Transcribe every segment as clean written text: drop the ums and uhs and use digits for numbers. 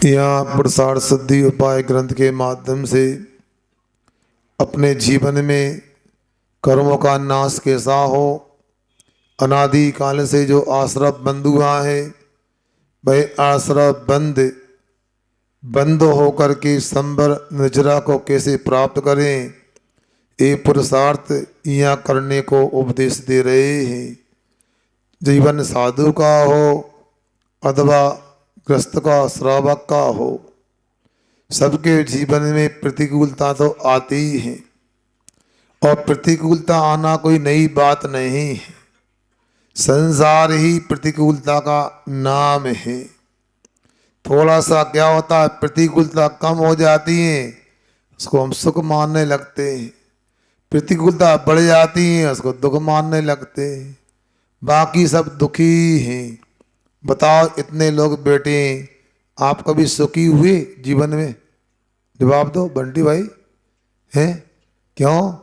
यहाँ पुरुषार्थ सिद्धि उपाय ग्रंथ के माध्यम से अपने जीवन में कर्मों का नाश कैसा हो, अनादि काल से जो आश्रय बंद हुआ है वह आश्रय बंद होकर के संबर निजरा को कैसे प्राप्त करें, ये पुरुषार्थ यहाँ करने को उपदेश दे रहे हैं। जीवन साधु का हो अथवा ग्रस्त का, श्रावक का हो, सबके जीवन में प्रतिकूलता तो आती ही है और प्रतिकूलता आना कोई नई बात नहीं है। संसार ही प्रतिकूलता का नाम है। थोड़ा सा क्या होता है, प्रतिकूलता कम हो जाती है उसको हम सुख मानने लगते हैं, प्रतिकूलता बढ़ जाती है उसको दुख मानने लगते हैं, बाकी सब दुखी हैं। बताओ इतने लोग बैठे हैं, आप कभी सुखी हुए जीवन में? जवाब दो बंटी भाई। हैं क्यों?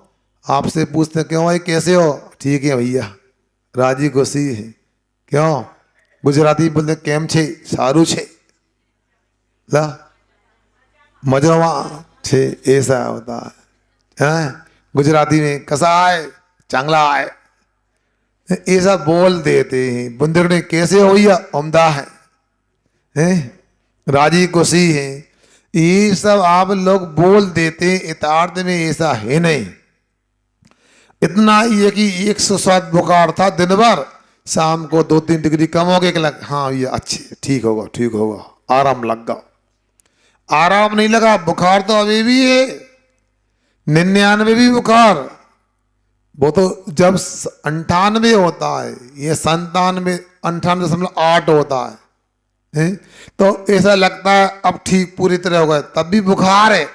आपसे पूछते क्यों भाई कैसे हो? ठीक है भैया, राजी खुशी है। क्यों? गुजराती बोलते केम छे? सारू छे, ला मजोमा छे, ऐसा होता है। गुजराती में कसा है, चांगला है, ऐसा बोल देते हैं। बुंदेलखंडी कैसे हो या उम्दा है, राजी खुशी है, ये सब आप लोग बोल देते। यथार्थ में ऐसा है नहीं। इतना ही है कि 107 बुखार था दिन भर, शाम को 2-3 डिग्री कम हो गया, हाँ ये अच्छे ठीक होगा ठीक होगा, आराम लग गया। आराम नहीं लगा, बुखार तो अभी भी है, 99 भी बुखार। वो तो जब 98 होता है, ये 97 98.8 होता है, तो ऐसा लगता है अब ठीक पूरी तरह हो गए, तब भी बुखार है।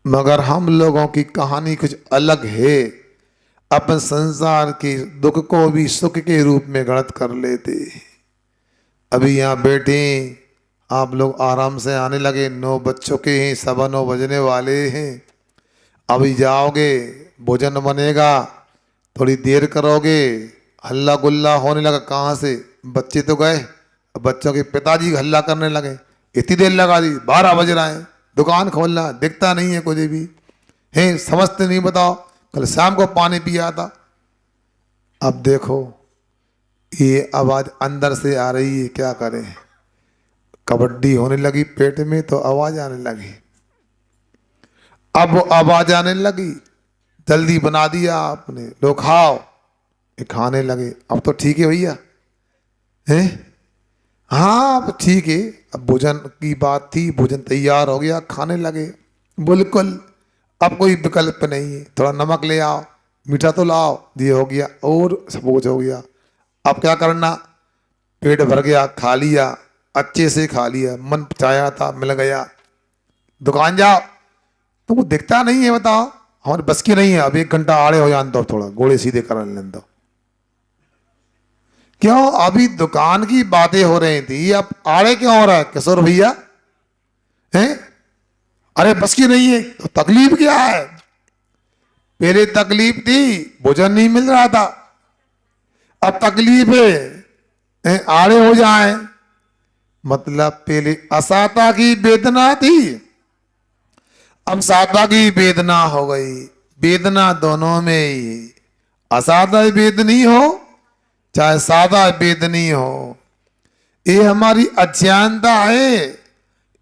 मगर हम लोगों की कहानी कुछ अलग है। अपन संसार के दुख को भी सुख के रूप में गणित कर लेते। अभी यहाँ बैठे आप लोग आराम से आने लगे, 9 बज चुके हैं, 9:15 बजने वाले हैं। अभी जाओगे, भोजन बनेगा, थोड़ी देर करोगे, हल्ला गुल्ला होने लगा। कहाँ से? बच्चे तो गए, बच्चों के पिताजी हल्ला करने लगे, इतनी देर लगा दी, 12 बज रहा है, दुकान खोलना दिखता नहीं है कुछ भी, है समझते नहीं। बताओ कल शाम को पानी पिया था। अब देखो ये आवाज अंदर से आ रही है, क्या करें? कबड्डी होने लगी पेट में तो आवाज आने लगी। अब वो आवाज आने लगी, जल्दी बना दिया आपने, लो खाओ। ये खाने लगे। अब तो ठीक है भैया, हैं? हाँ अब ठीक है। अब भोजन की बात थी, भोजन तैयार हो गया, खाने लगे। बिल्कुल अब कोई विकल्प नहीं है, थोड़ा नमक ले आओ, मीठा तो लाओ, ये हो गया और सब कुछ हो गया। अब क्या करना? पेट भर गया, खा लिया, अच्छे से खा लिया, मन चाहा था मिल गया। दुकान जाओ तो वो दिखता नहीं है। बताओ हमारे बस की नहीं है, अब 1 घंटा आड़े हो जान दो, थोड़ा घोड़े सीधे कर लेने दो। क्यों? अभी दुकान की बातें हो रही थी, अब आड़े क्यों हो रहा है किशोर भैया? हैं? अरे बस की नहीं है तो तकलीफ क्या है? पहले तकलीफ थी भोजन नहीं मिल रहा था, अब तकलीफ है आड़े हो जाए। मतलब पहले असाता की वेदना थी, अब सादा की वेदना हो गई। वेदना दोनों में ही, असादा वेदनी हो चाहे सादा वेदनी हो, ये हमारी अज्ञानता है।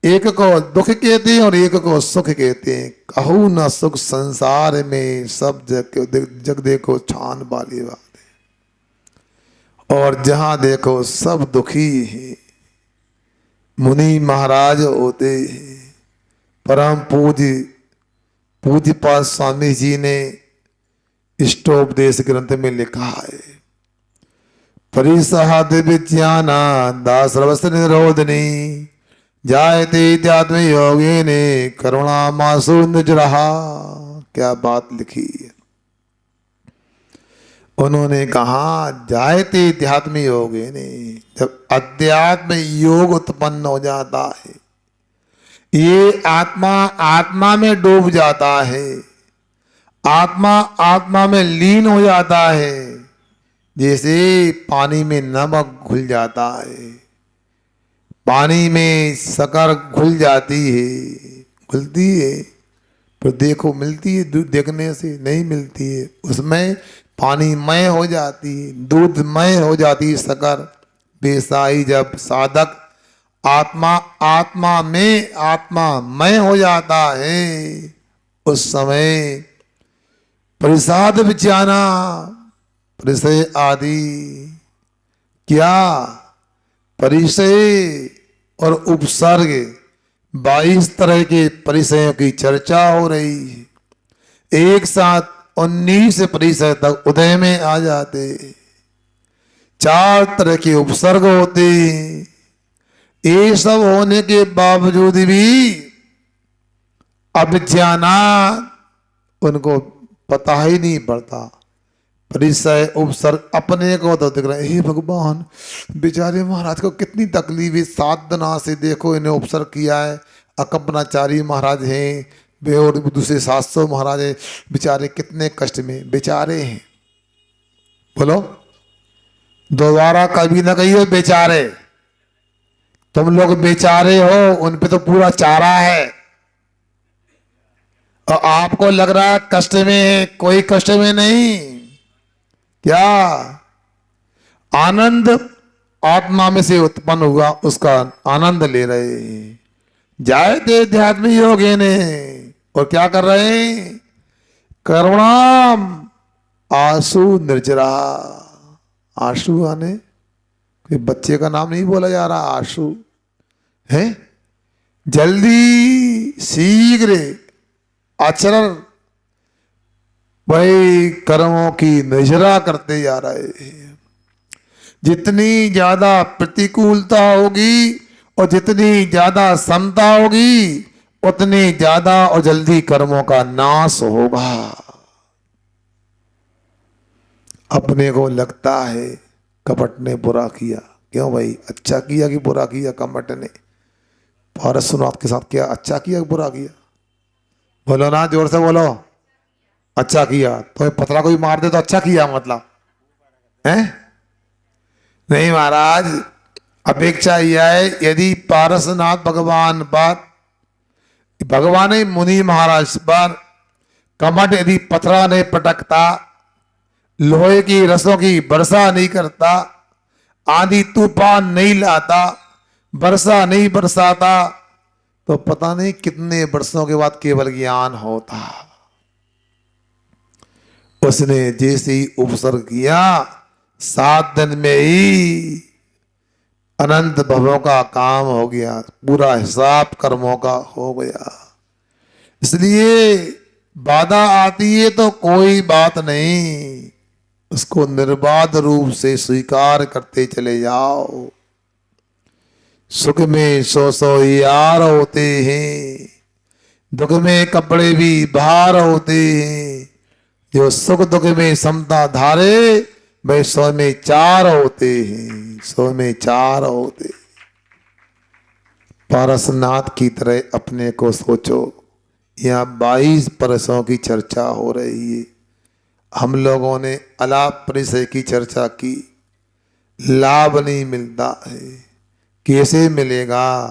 एक को दुख कहते हैं और एक को सुख कहते हैं। कहू न सुख संसार में, सब जग देखो छान वाली बात है, और जहां देखो सब दुखी है। मुनि महाराज होते हैं, परम पूज्य पाद स्वामी जी ने इष्टोपदेश ग्रंथ में लिखा है, परिसहाद विज्ञाना दास सर्वस निरोधनी जायते इत्यात्म योगी ने करुणा मासु निजरहा। क्या बात लिखी है उन्होंने? कहा जायते अध्यात्म योगी ने, जब अध्यात्म योग उत्पन्न हो जाता है, ये आत्मा में डूब जाता है, आत्मा में लीन हो जाता है, जैसे पानी में नमक घुल जाता है। पानी में शक्कर घुल जाती है, घुलती है, पर देखो मिलती है दूध देखने से? नहीं मिलती है। उसमें पानी मय हो जाती है, दूध मय हो जाती है शक्कर। बेसाई जब साधक आत्मा आत्मा में आत्मा मय हो जाता है, उस समय प्रसाद विचाना, परिचय आदि, क्या परिचय और उपसर्ग 22 तरह के परिचयों की चर्चा हो रही है। एक साथ 19 परिचय तक उदय में आ जाते, 4 तरह के उपसर्ग होते। ये सब होने के बावजूद भी अभिज्ञानात् उनको पता ही नहीं पड़ता। परिचय उपसर्ग अपने को तो दिख रहा है, हे भगवान बेचारे महाराज को कितनी तकलीफ है, 7 दिन से देखो इन्हें उपसर्ग किया है। अकंपनाचारी महाराज हैं वे, और दूसरे 700 महाराज हैं, बेचारे कितने कष्ट में बेचारे हैं। बोलो दोबारा कभी ना कहिए बेचारे, तुम लोग बेचारे हो, उन पे तो पूरा चारा है। और आपको लग रहा है कष्ट में है, कोई कष्ट में नहीं। क्या आनंद आत्मा में से उत्पन्न हुआ, उसका आनंद ले रहे हैं। जाए थे अध्यात्म योगे ने, और क्या कर रहे हैं? करुणाम आंसू निर्जरा। आंसू आने कोई बच्चे का नाम नहीं बोला जा रहा, आंसू है। जल्दी शीघ्र आचरण वही कर्मों की निजरा करते जा रहे हैं। जितनी ज्यादा प्रतिकूलता होगी और जितनी ज्यादा समता होगी, उतनी ज्यादा और जल्दी कर्मों का नाश होगा। अपने को लगता है कपट ने बुरा किया, क्यों भाई? अच्छा किया कि बुरा किया कपट ने? भारत सुनाथ के साथ क्या अच्छा किया कि बुरा किया? बोलो ना, जोर से बोलो। अच्छा किया। तो पतला कोई मार दे तो अच्छा किया मतलब है? नहीं महाराज, अपेक्षा यह है यदि पारसनाथ भगवान पर, भगवान ही मुनि महाराज पर कमट यदि पथरा नहीं पटकता, लोहे की रसों की वर्षा नहीं करता, आंधी तूफान नहीं लाता, वर्षा नहीं बरसाता, तो पता नहीं कितने वर्षों के बाद केवल ज्ञान होता। उसने जैसे ही उपसर्ग किया, 7 दिन में ही अनंत भवों का काम हो गया, पूरा हिसाब कर्मों का हो गया। इसलिए बाधा आती है तो कोई बात नहीं, उसको निर्बाध रूप से स्वीकार करते चले जाओ। सुख में 100 यार होते हैं, दुख में कपड़े भी बाहर होते हैं। जो सुख दुख में समता धारे, वे 100 में 4 होते हैं, 100 में 4 होते। पारसनाथ की तरह अपने को सोचो। यहाँ 22 परसों की चर्चा हो रही है। हम लोगों ने अलाप परिचय की चर्चा की, लाभ नहीं मिलता है। कैसे मिलेगा?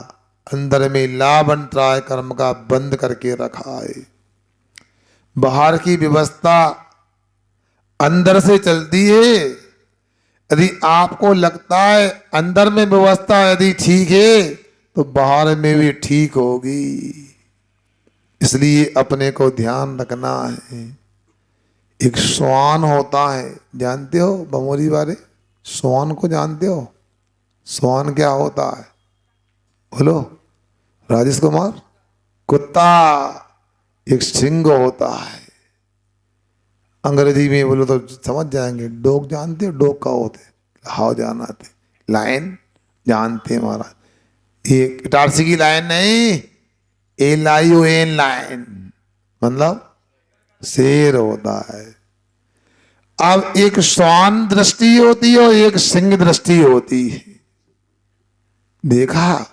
अंदर में लाभ अंतराय कर्म का बंद करके रखा है। बाहर की व्यवस्था अंदर से चलती है। यदि आपको लगता है अंदर में व्यवस्था यदि ठीक है, तो बाहर में भी ठीक होगी। इसलिए अपने को ध्यान रखना है। एक श्वान होता है, जानते हो बमोरी वाले? श्वान को जानते हो? श्वान क्या होता है? बोलो राजेश कुमार। कुत्ता एक सिंह होता है। अंग्रेजी में बोलो तो समझ जाएंगे। डॉग जानते हो? डॉग का होते हाउ जानते। लायन जानते हैं महाराज? ये इटारसी की लायन नहीं, LION लायन मतलब शेर होता है। अब एक श्वान दृष्टि होती है और एक सिंह दृष्टि होती है। देखा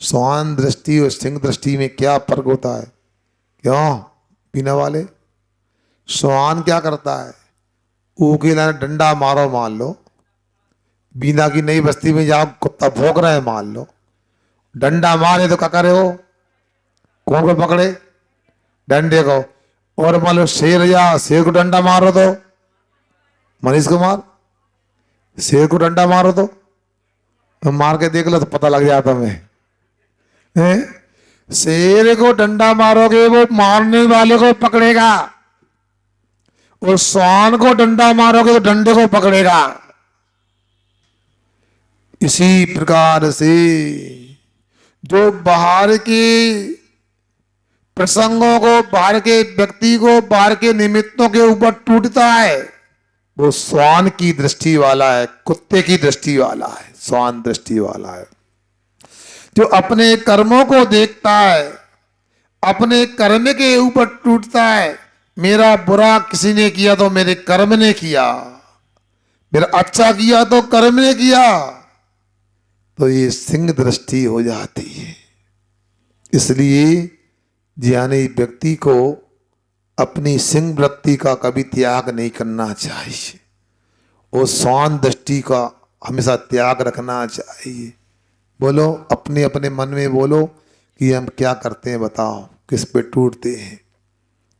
श्वान दृष्टि और सिंह दृष्टि में क्या फर्क होता है? क्यों पीने वाले? श्वान क्या करता है? उकेला डंडा मारो, मान लो बीना की नई बस्ती में जाओ, कुत्ता भौंक रहा है मान लो, डंडा मारे तो क्या करे हो? कौन को पकड़े? डंडे को। और मान लो शेर, या शेर को डंडा मारो तो, मनीष कुमार, शेर को डंडा मारो तो मार के देख लो तो पता लग जाता मैं। हैं? शेर को डंडा मारोगे वो मारने वाले को पकड़ेगा, और श्वान को डंडा मारोगे तो डंडे को पकड़ेगा। इसी प्रकार से जो बाहर के प्रसंगों को, बाहर के व्यक्ति को, बाहर के निमित्तों के ऊपर टूटता है, वो श्वान की दृष्टि वाला है, कुत्ते की दृष्टि वाला है, श्वान दृष्टि वाला है। जो अपने कर्मों को देखता है, अपने कर्म के ऊपर टूटता है, मेरा बुरा किसी ने किया तो मेरे कर्म ने किया, मेरा अच्छा किया तो कर्म ने किया, तो ये सिंह दृष्टि हो जाती है। इसलिए ज्ञानी व्यक्ति को अपनी सिंह वृत्ति का कभी त्याग नहीं करना चाहिए, और श्वान दृष्टि का हमेशा त्याग रखना चाहिए। बोलो अपने अपने मन में बोलो कि हम क्या करते हैं, बताओ किस पे टूटते हैं,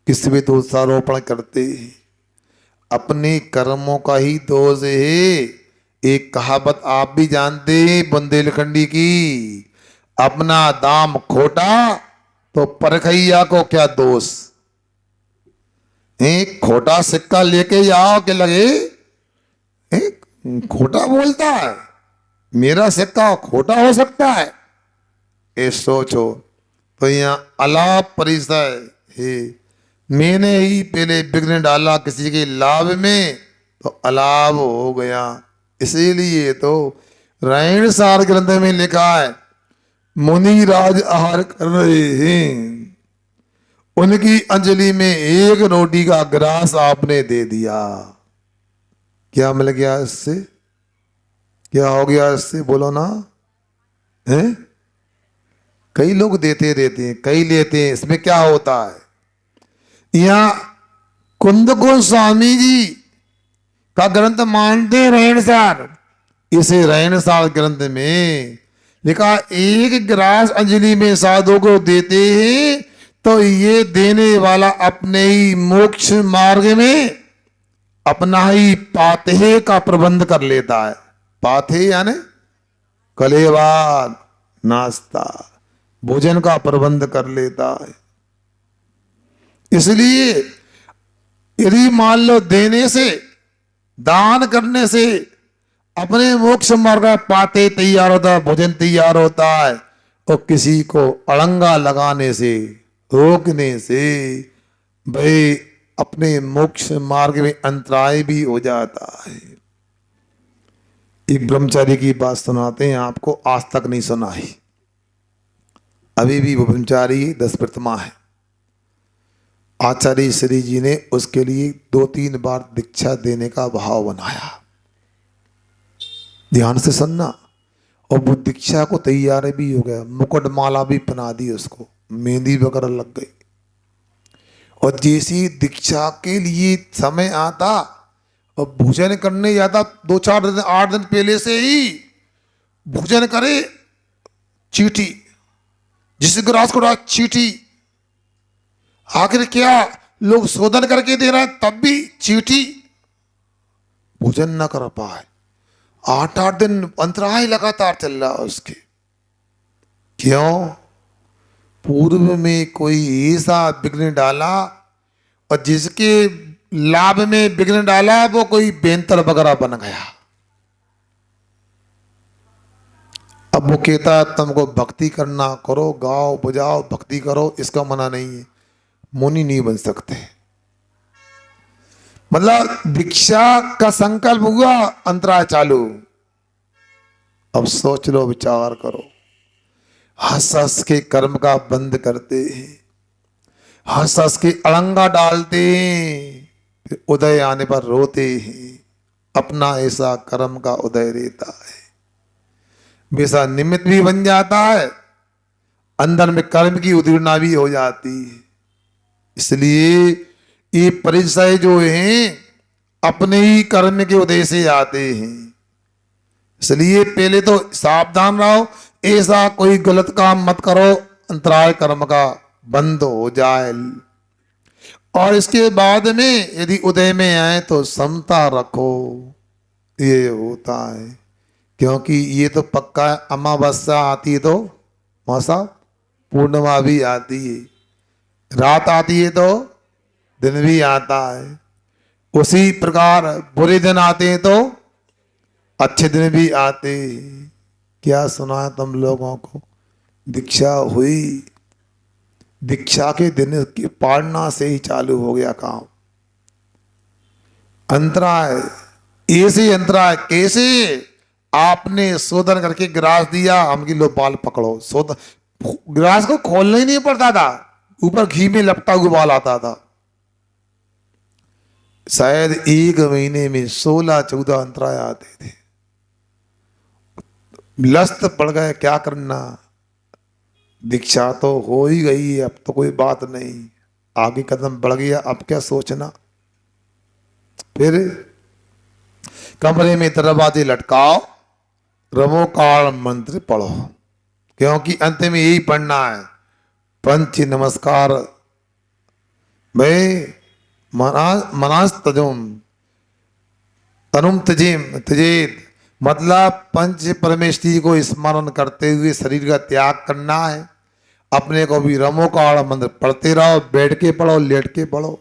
किस पे दोषारोपण करते हैं? अपने कर्मों का ही दोष है। एक कहावत आप भी जानते हैं बुंदेलखंडी की, अपना दाम खोटा तो परखैया को क्या दोष। एक खोटा सिक्का लेके जाओ के लगे खोटा बोलता है, मेरा सिक्का खोटा हो सकता है, ये सोचो। तो यहाँ अलाप परिचय है, मैंने ही पहले विघ्न डाला किसी के लाभ में तो अलाभ हो गया। इसीलिए तो रायण सार ग्रंथ में लिखा है, मुनि राज आहार कर रहे हैं, उनकी अंजलि में एक रोटी का ग्रास आपने दे दिया, क्या मिल गया इससे? क्या हो गया इससे? बोलो ना। हैं? कई लोग देते रहते हैं, कई लेते हैं, इसमें क्या होता है? यहाँ कुंद गोस्वामी जी का ग्रंथ मानते रहनसार, इसे रहनसार ग्रंथ में लिखा एक गिलास अंजलि में साधु को देते हैं तो ये देने वाला अपने ही मोक्ष मार्ग में अपना ही पाते का प्रबंध कर लेता है। पाथे यानी कलेवार, नाश्ता, भोजन का प्रबंध कर लेता है। इसलिए यदि मान लो देने से, दान करने से अपने मोक्ष मार्ग पाते तैयार होता है, भोजन तैयार होता है, और किसी को अड़ंगा लगाने से, रोकने से भाई अपने मोक्ष मार्ग में अंतराय भी हो जाता है। एक ब्रह्मचारी की बात सुनाते हैं आपको, आज तक नहीं सुनाई, अभी भी वो ब्रह्मचारी 10 प्रतिमा है। आचार्य श्री जी ने उसके लिए 2-3 बार दीक्षा देने का भाव बनाया, ध्यान से सुनना। और वो दीक्षा को तैयार भी हो गया, मुकुटमाला भी पहना दी उसको, मेहंदी वगैरह लग गई। और जैसी दीक्षा के लिए समय आता और भोजन करने जाता, 2-4 दिन 8 दिन पहले से ही भोजन करे, चीटी, जिस ग्रास को चीटी, आखिर क्या लोग शोधन करके दे रहे हैं तब भी चीटी, भोजन न कर पाए। 8-8 दिन अंतराय लगातार चल रहा उसके। क्यों? पूर्व में कोई ऐसा विघ्न डाला, और जिसके लाभ में विघ्न डाला वो कोई बेंतर वगैरह बन गया। अब वो कहता है तुमको भक्ति करना, करो, गाओ बजाओ, भक्ति करो, इसका मना नहीं है, मुनि नहीं बन सकते। मतलब दीक्षा का संकल्प हुआ, अंतराय चालू। अब सोच लो, विचार करो, हंस हंस के कर्म का बंद करते हैं, हंस हंस के अड़ंगा डालते हैं, फिर उदय आने पर रोते हैं। अपना ऐसा कर्म का उदय रहता है, वैसा निमित्त भी बन जाता है, अंदर में कर्म की उदीर्णा भी हो जाती है। इसलिए ये परिचय जो हैं अपने ही कर्म के उदय से आते हैं। इसलिए पहले तो सावधान रहो, ऐसा कोई गलत काम मत करो, अंतराय कर्म का बंद हो जाए। और इसके बाद में यदि उदय में आए तो समता रखो, ये होता है। क्योंकि ये तो पक्का है, अमावस्या आती है तो मौसा पूर्णिमा भी आती है, रात आती है तो दिन भी आता है। उसी प्रकार बुरे दिन आते हैं तो अच्छे दिन भी आते हैं। क्या सुना है तुम लोगों को? दीक्षा हुई, दीक्षा के दिन की पालना से ही चालू हो गया काम। अंतराय, ऐसे अंतराय कैसे? आपने शोधन करके गिलास दिया, हमकी लो बाल पकड़ो। शोधन गिलास को खोलना ही नहीं पड़ता था, ऊपर घी में लपटा हुआ बाल आता था। शायद एक महीने में 16-14 अंतराय आते थे। लस्त पड़ गए, क्या करना, दीक्षा तो हो ही गई है, अब तो कोई बात नहीं, आगे कदम बढ़ गया, अब क्या सोचना। फिर कमरे में दरवाजे लटकाओ, रमो काल मंत्र पढ़ो, क्योंकि अंत में यही पढ़ना है। पंच नमस्कार भाई, मनास तजुम तनुम तजिम तजेत, मतलब पंच परमेश्वरी को स्मरण करते हुए शरीर का त्याग करना है। अपने को भी रमो काल मंत्र पढ़ते रहो, बैठ के पढ़ो, लेट के पढ़ो।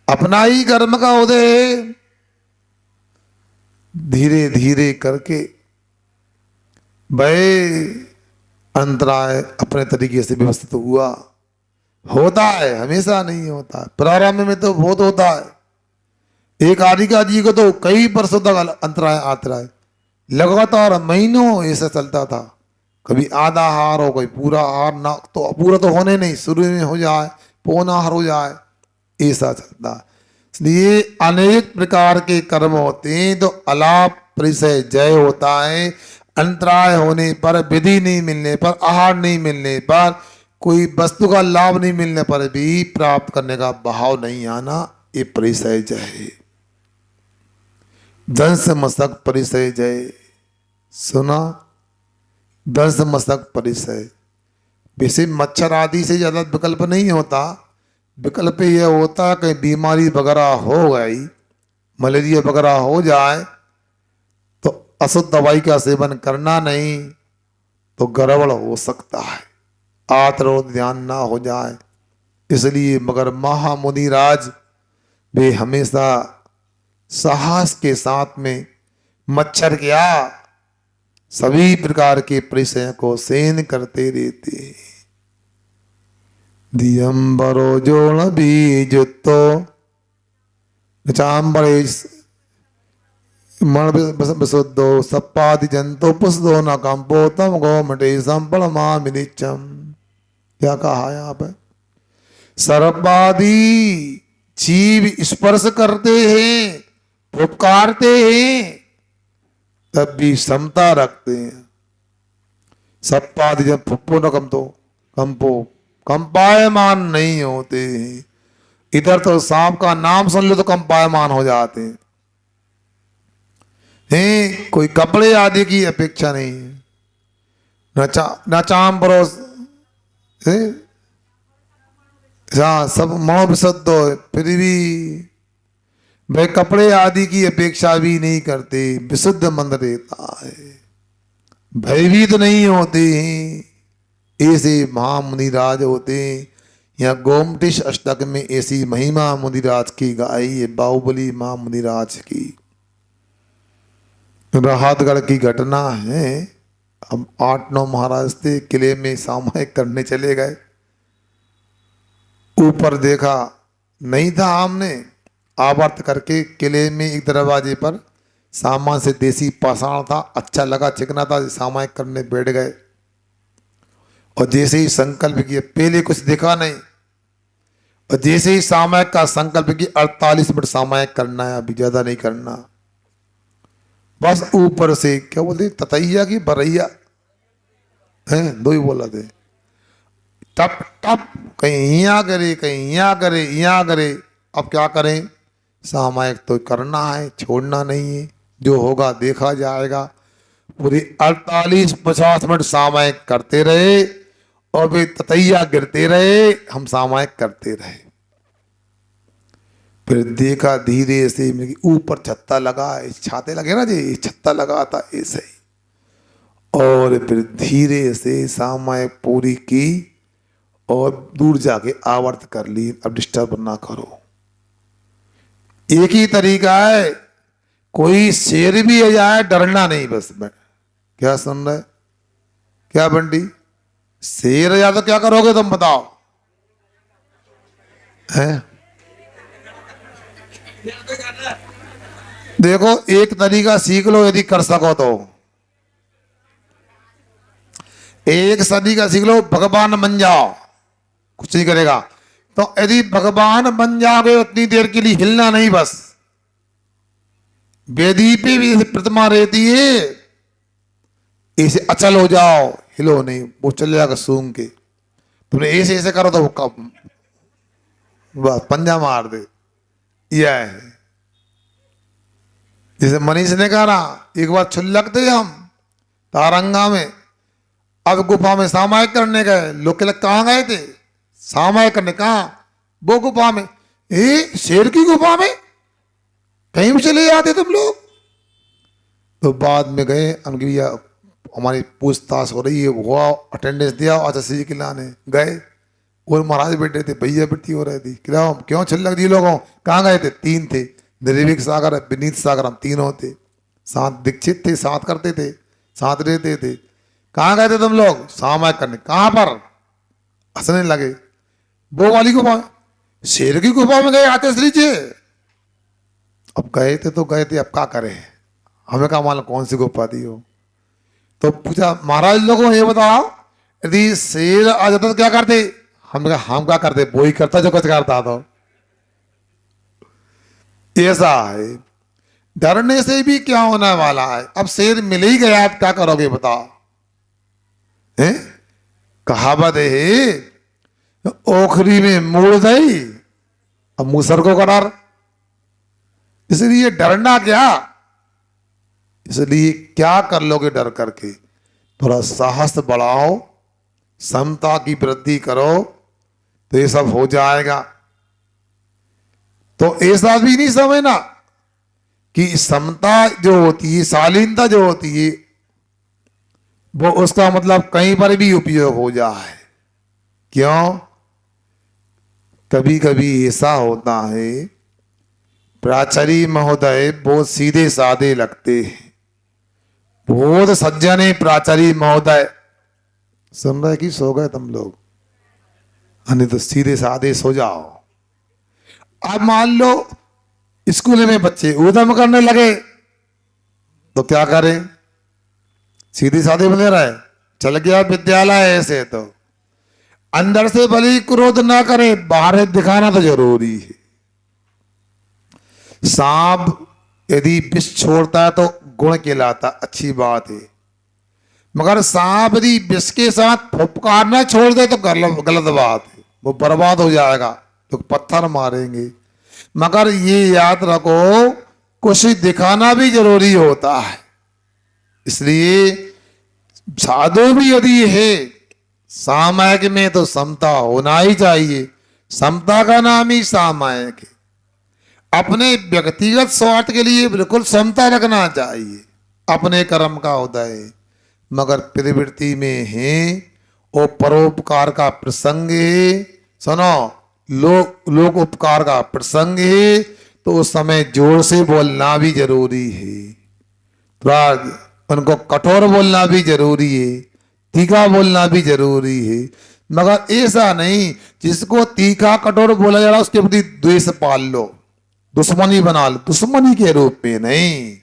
अपना ही कर्म का उदय धीरे धीरे करके भाई अंतराय अपने तरीके से व्यवस्थित हुआ। होता है, हमेशा नहीं होता, प्रारंभ में तो बहुत होता है। एक आदिका जी को तो कई वर्षों तक अंतराय आता है, लगातार महीनों ऐसा चलता था। कभी आधा हार हो, कोई पूरा हार ना, तो पूरा तो होने नहीं, शुरू में हो जाए, पौना हार हो जाए, ऐसा चलता। इसलिए अनेक प्रकार के कर्म होते हैं, तो अलाप परिचय जय होता है। अंतराय होने पर, विधि नहीं मिलने पर, आहार नहीं मिलने पर, कोई वस्तु का लाभ नहीं मिलने पर भी प्राप्त करने का भाव नहीं आना, ये परिचय जय है। दंश मस्तक परिचय जय, सुना? दंश मस्तक परिचय। वैसे मच्छर आदि से ज्यादा विकल्प नहीं होता। विकल्प यह होता है कि बीमारी वगैरह हो गई, मलेरिया वगैरह हो जाए, तो अशुद्ध दवाई का सेवन करना नहीं, तो गड़बड़ हो सकता है, आत्रो ध्यान ना हो जाए। इसलिए मगर महामुनिराज वे हमेशा साहस के साथ में मच्छर क्या सभी प्रकार के परिचय को सहन करते रहते हैं। दियंबरो जोड़ बीजुतो चांबरे मण विशुद्धो सप्पादि जंतो पुष्दो न कंपो तम गोमटे संपल मामिनिचम। क्या कहा यहाँ पे? सर्वादि जीव स्पर्श करते हैं, पुकारते हैं, तब भी समता रखते हैं। सप्पादि जब फुप्पो न कंपो, कंपायमान नहीं होते हैं। इधर तो सांप का नाम सुन लो तो कंपायमान हो जाते हैं। कोई कपड़े आदि की अपेक्षा नहीं है। न चाम परोस, सब मनो विशुद्ध हो, फिर भी भाई कपड़े आदि की अपेक्षा भी नहीं करते, विशुद्ध मन रहता है, भयभीत नहीं होते हैं। ऐसे महामुनिराज होते हैं। यहाँ गोमटिश अष्टक में ऐसी महिमा मुनिराज की गाई है, बाहुबली महामुनिराज की। राहतगढ़ की घटना है। हम 8-9 महाराज थे, किले में सामायिक करने चले गए। ऊपर देखा नहीं था, हमने आवर्त करके किले में एक दरवाजे पर सामान से देसी पाषाण था, अच्छा लगा, चिकना था, सामायिक करने बैठ गए। और जैसे ही संकल्प किया, पहले कुछ दिखा नहीं, और जैसे ही सामायिक का संकल्प किया, 48 मिनट सामायिक करना है, अभी ज्यादा नहीं करना। बस ऊपर से क्या बोलते, ततैया की बरैया है, दो ही बोला थे। टप टप, कहीं यहाँ करे, कहीं यहाँ करे, यहाँ करे। अब क्या करें, सामायिक तो करना है, छोड़ना नहीं है, जो होगा देखा जाएगा। पूरी 48-50 मिनट सामायिक करते रहे और वे ततैया गिरते रहे, हम सामायिक करते रहे। फिर देखा धीरे से मेरे ऊपर छत्ता लगा, छाते लगे ना जी, छत्ता लगा था ऐसे ही, और फिर धीरे से सामायिक पूरी की और दूर जाके आवर्त कर ली। अब डिस्टर्ब ना करो। एक ही तरीका है, कोई शेर भी आ जाए डरना नहीं बस में। क्या सुन रहे, क्या बंटी, शेर या तो क्या करोगे तुम बताओ हैं? देखो एक तरीका सीख लो यदि कर सको तो, एक तरीका सीख लो, भगवान बन जाओ, कुछ नहीं करेगा। तो यदि भगवान बन जाओगे उतनी देर के लिए हिलना नहीं, बस वेदी पे भी प्रतिमा रहती है, ऐसे अचल हो जाओ, हिलो नहीं, वो चल जाएगा सूंघ के। तुमने ऐसे ऐसे करो तो वो कब बस पंजा मार दे। यह है जैसे मनीष ने कहा ना, एक बार छुल्लक थे हम तारंगा में, अब गुफा में सामायिक करने गए, लोग के लग कहाँ गए थे सामायिक करने, कहा वो गुफा में, शेर की गुफा में, कहीं भी चले जाते तुम लोग। तो बाद में गए, उनकी भैया हमारी पूछताछ हो रही है, वो अटेंडेंस दिया, अच्छा सी के लाने गए, और महाराज बैठे थे, भैया बैठी हो रही थी, क्यों छल्लक जी लोगों, कहाँ गए थे? 3 थे, निर्विक सागर, विनीत सागर, हम तीनों थे, साथ दीक्षित थे, साथ करते थे, साथ रहते थे। कहाँ गए थे तुम लोग? सामायिक करने। कहाँ पर? हंसने लगे, वो वाली गुफा में, शेर की गुफा में गए आते लीजिए। अब गए थे तो गए थे, अब क्या करें, हमें क्या मालूम कौन सी गुफा थी हो। तो पूछा महाराज लोगों ये बताओ, यदि शेर आ जाता तो क्या करते? हम कहा हम क्या करते, वो ही करता जो कुछ करता था। ऐसा है, डरने से भी क्या होने वाला है। अब शेर मिल ही गया, आप क्या करोगे बताओ? हैं? कहावत है, ओखरी में मूड़ गई, अब मूसर को करार। इसलिए डरना क्या, इसलिए क्या कर लोगे डर करके? थोड़ा साहस बढ़ाओ, समता की वृद्धि करो, तो ये सब हो जाएगा। तो ऐसा भी नहीं समझना कि समता जो होती है, शालीनता जो होती है, वो उसका मतलब कहीं पर भी उपयोग हो जाए। क्यों? कभी कभी ऐसा होता है, प्राचार्य महोदय बहुत सीधे साधे लगते हैं, बहुत सज्जन है प्राचार्य महोदय। सुन रहे कि सो गए तुम लोग? नहीं तो सीधे साधे सो जाओ। अब मान लो स्कूल में बच्चे उधम करने लगे, तो क्या करें? सीधे साधे बने रहे, चल गया विद्यालय ऐसे, तो अंदर से भले क्रोध ना करे, बाहर दिखाना तो जरूरी है। सांप यदि विष छोड़ता है तो गुण कहलाता, अच्छी बात है, मगर सांप यदि विष के साथ फुफकारना छोड़ दे तो गलत बात है, वो बर्बाद हो जाएगा, तो पत्थर मारेंगे। मगर ये याद रखो, कुछ दिखाना भी जरूरी होता है। इसलिए साधु भी यदि है, सामायिक में तो समता होना ही चाहिए। समता का नाम ही सामायिक है। अपने व्यक्तिगत स्वार्थ के लिए बिल्कुल समता रखना चाहिए, अपने कर्म का उदय, मगर प्रवृत्ति में है वो परोपकार का प्रसंग है। सुनो, लोक उपकार का प्रसंग है, तो उस समय जोर से बोलना भी जरूरी है, थोड़ा उनको कठोर बोलना भी जरूरी है, तीखा बोलना भी जरूरी है। मगर ऐसा नहीं जिसको तीखा कठोर बोला जा रहा उसके प्रति द्वेष पाल लो, दुश्मनी बना लो, दुश्मनी के रूप में नहीं,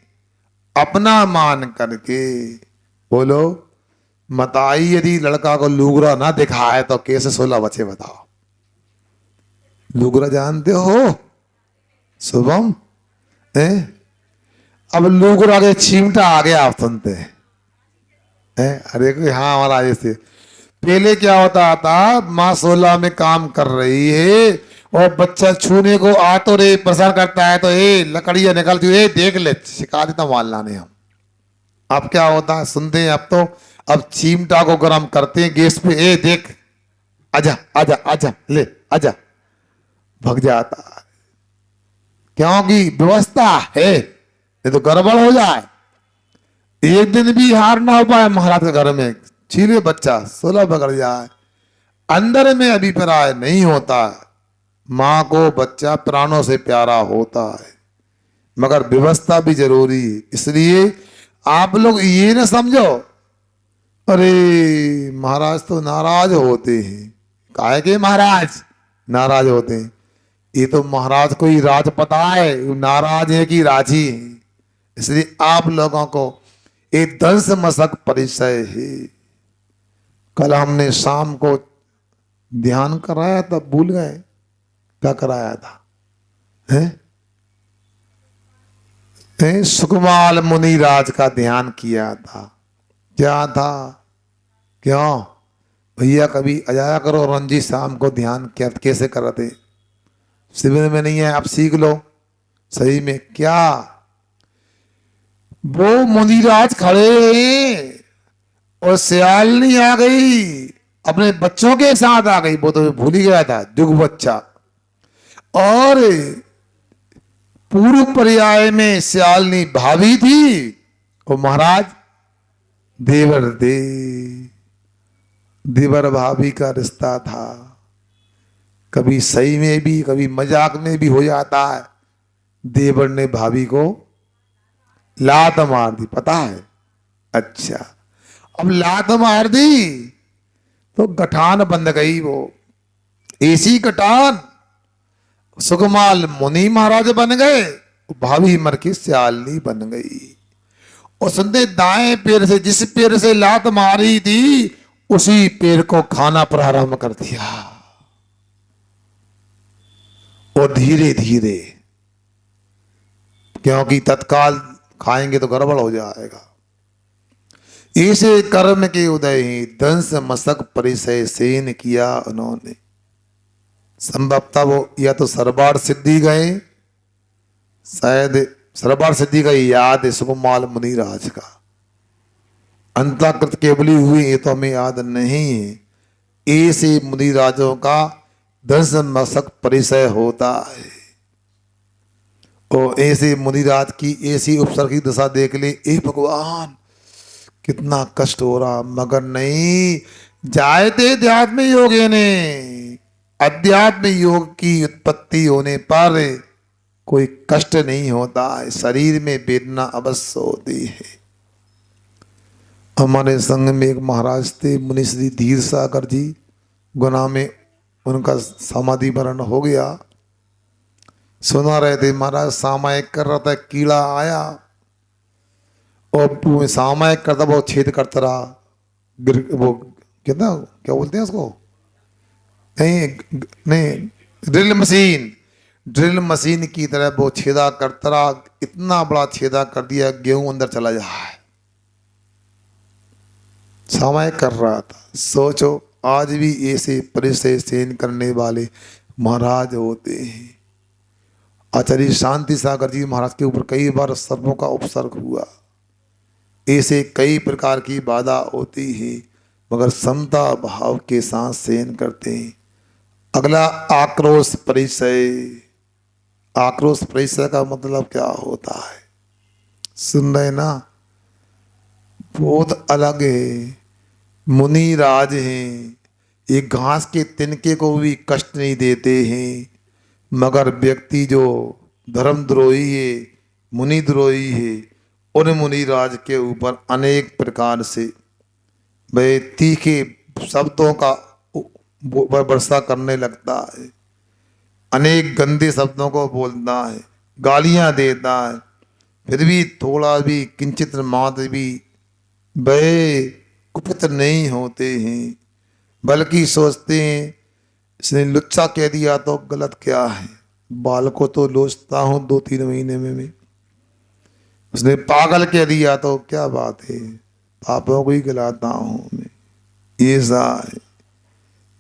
अपना मान करके बोलो। मताई यदि लड़का को लूगरा ना दिखाए तो कैसे 16 बच्चे बताओ? लूगरा जानते हो शुभम? अब लूगरा के चिमटा आ गया, आप सुनते हैं? अरे कोई हाँ हमारा ऐसे पहले क्या होता था, माँ 16 में काम कर रही है और बच्चा छूने को आ तो रे परेशान करता है, तो लकड़ियां निकलती है, देख ले, सिखा देता मालना ने हम। अब क्या होता है सुनते हैं, अब तो अब चिमटा को गर्म करते हैं गैस पे, ए देख, आजा आजा आजा, ले आजा, भग जाता है। क्योंकि व्यवस्था है, ये तो गड़बड़ हो जाए, एक दिन भी हार ना हो पाए महाराज के घर में, छीले बच्चा 16 पकड़ जाए, अंदर में अभिप्राय नहीं होता। माँ को बच्चा प्राणों से प्यारा होता है, मगर व्यवस्था भी जरूरी है। इसलिए आप लोग ये ना समझो अरे महाराज तो नाराज होते हैं, काहे के महाराज नाराज होते हैं, ये तो महाराज को ही राज पता है, नाराज है कि राजी है। इसलिए आप लोगों को एक दंश मशक परिचय है। कल हमने शाम को ध्यान कराया था, भूल गए क्या कराया था, सुकमाल मुनिराज का ध्यान किया था। क्या था, क्यों भैया कभी अजाया करो रंजी शाम को ध्यान क्या कैसे करते, शिविर में नहीं है, आप सीख लो। सही में क्या वो मुनिराज खड़े हैं और सियालनी आ गई, अपने बच्चों के साथ आ गई, वो तो भूल ही गया था जुग बच्चा। और पूर्व पर्याय में सियालनी भाभी थी और महाराज देवर दे, देवर भाभी का रिश्ता था। कभी सही में भी कभी मजाक में भी हो जाता है। देवर ने भाभी को लात मार दी, पता है? अच्छा, अब लात मार दी तो गठान बन गई, वो ऐसी गठान सुकमाल मुनि महाराज बन गए, भाभी मर के सियालनी बन गई। और सुनते दाएं पैर से, जिस पैर से लात मारी थी उसी पैर को खाना प्रारंभ कर दिया, और धीरे धीरे, क्योंकि तत्काल खाएंगे तो गड़बड़ हो जाएगा। ऐसे कर्म के उदय ही दंश मशक परिचय सेन किया उन्होंने। संभवतः वो या तो सरबार सिद्धि गए, शायद सरबार सिद्धि का याद है सुकुमाल मुनिराज का, अंताकृत केवली हुई ये तो हमें याद नहीं है। ऐसे मुनिराजों का दंश मशक परिचय होता है। और ऐसे मुनिराज की ऐसी उपसर्ग की दशा देख ले, ए भगवान कितना कष्ट हो रहा, मगर नहीं, जायते अध्यात्म योगे ने, अध्यात्म योग की उत्पत्ति होने पर कोई कष्ट नहीं होता है, शरीर में वेदना अवश्य होती है। हमारे संग में एक महाराज थे मुनि श्री धीर सागर जी, गुना में उनका समाधि मरण हो गया। सुना रहे थे महाराज सामायिक कर रहा था, कीड़ा आया और सामायिक करता वो छेद करता रहा, वो कितना क्या बोलते हैं उसको, नहीं ड्रिल मशीन की तरह वो छेदा करता रहा, इतना बड़ा छेदा कर दिया गेहूं अंदर चला जाए, सामायिक कर रहा था। सोचो आज भी ऐसे परिचय सेन करने वाले महाराज होते हैं। आचार्य शांति सागर जी महाराज के ऊपर कई बार सर्पों का उपसर्ग हुआ। ऐसे कई प्रकार की बाधा होती है, मगर समता भाव के साथ सेन करते हैं। अगला आक्रोश परिचय। आक्रोश परिचय का मतलब क्या होता है, सुन रहे ना, बहुत अलग है। मुनि राज हैं, एक घास के तिनके को भी कष्ट नहीं देते हैं, मगर व्यक्ति जो धर्मद्रोही है, मुनि द्रोही है, उन मुनि राज के ऊपर अनेक प्रकार से वह तीखे शब्दों का वर्षा करने लगता है, अनेक गंदे शब्दों को बोलता है, गालियां देता है, फिर भी थोड़ा भी किंचित मात्र भी वह कुपित नहीं होते हैं, बल्कि सोचते हैं इसने लुच्चा कह दिया तो गलत क्या है, बाल को तो लोचता हूँ 2-3 महीने में मैं, उसने पागल कह दिया तो क्या बात है, पापों को ही गलाता हूँ मैं, ये सा है,